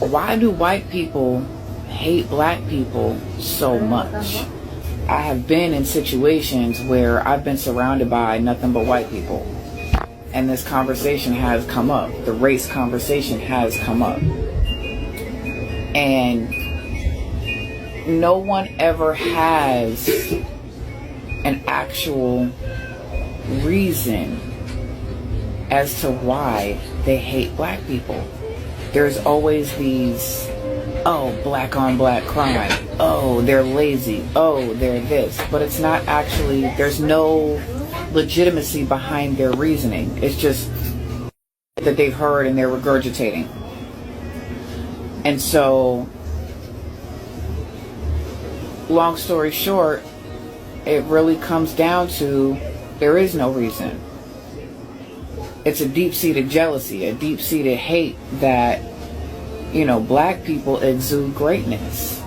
Why do white people hate black people so much? I have been in situations where I've been surrounded by nothing but white people, and this conversation has come up. The race conversation has come up. And no one ever has an actual reason as to why they hate black people. There's always these, oh, black on black crime. Oh, they're lazy. Oh, they're this. But it's not actually, there's no legitimacy behind their reasoning. It's just that they've heard and they're regurgitating. And so, long story short, it really comes down to there is no reason. It's a deep-seated jealousy, a deep-seated hate that, you know, black people exude greatness.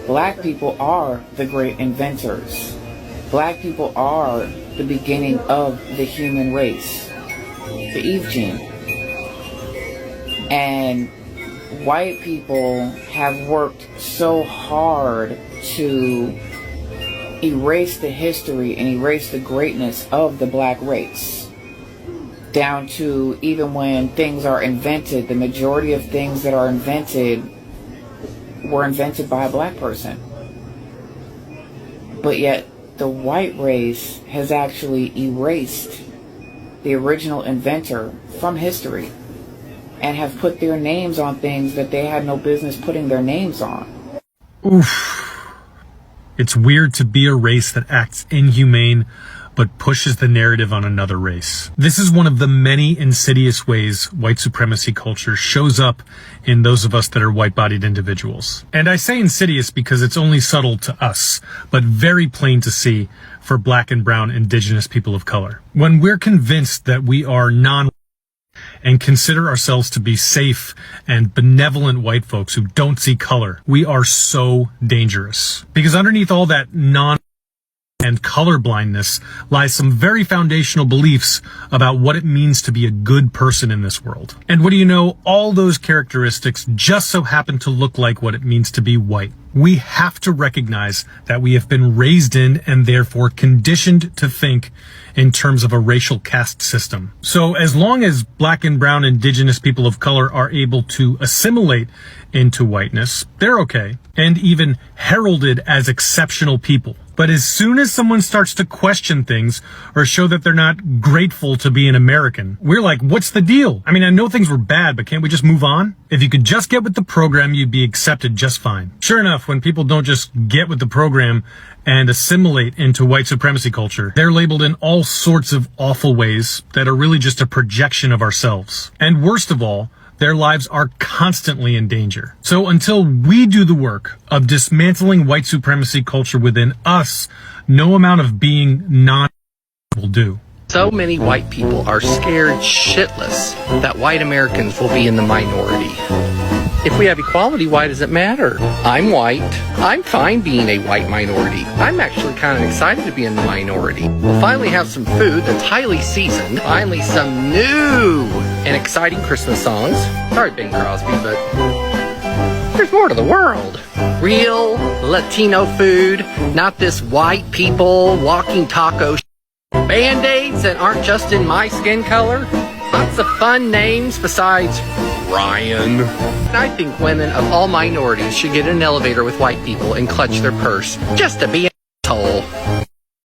Black people are the great inventors. Black people are the beginning of the human race, the Eve gene. And white people have worked so hard to erase the history and erase the greatness of the black race, down to even when things are invented, the majority of things that are invented were invented by a black person. But yet the white race has actually erased the original inventor from history and have put their names on things that they had no business putting their names on. Oof. It's weird to be a race that acts inhumane but pushes the narrative on another race. This is one of the many insidious ways white supremacy culture shows up in those of us that are white-bodied individuals. And I say insidious because it's only subtle to us, but very plain to see for black and brown indigenous people of color. When we're convinced that we are and consider ourselves to be safe and benevolent white folks who don't see color, we are so dangerous. Because underneath all that and colorblindness lies some very foundational beliefs about what it means to be a good person in this world. And what do you know? All those characteristics just so happen to look like what it means to be white. We have to recognize that we have been raised in and therefore conditioned to think in terms of a racial caste system. So as long as black and brown indigenous people of color are able to assimilate into whiteness, they're okay, and even heralded as exceptional people. But as soon as someone starts to question things or show that they're not grateful to be an American, we're like, what's the deal? I mean, I know things were bad, but can't we just move on? If you could just get with the program, you'd be accepted just fine. Sure enough, when people don't just get with the program and assimilate into white supremacy culture, they're labeled in all sorts of awful ways that are really just a projection of ourselves. And worst of all, their lives are constantly in danger. So until we do the work of dismantling white supremacy culture within us, no amount of being will do. So many white people are scared shitless that white Americans will be in the minority. If we have equality, why does it matter? I'm white. I'm fine being a white minority. I'm actually kind of excited to be in the minority. We'll finally have some food that's highly seasoned. Finally some new and exciting Christmas songs. Sorry, Bing Crosby, but there's more to the world. Real Latino food, not this white people walking taco Band-Aids that aren't just in my skin color. Lots of fun names besides Ryan. I think women of all minorities should get in an elevator with white people and clutch their purse just to be an asshole.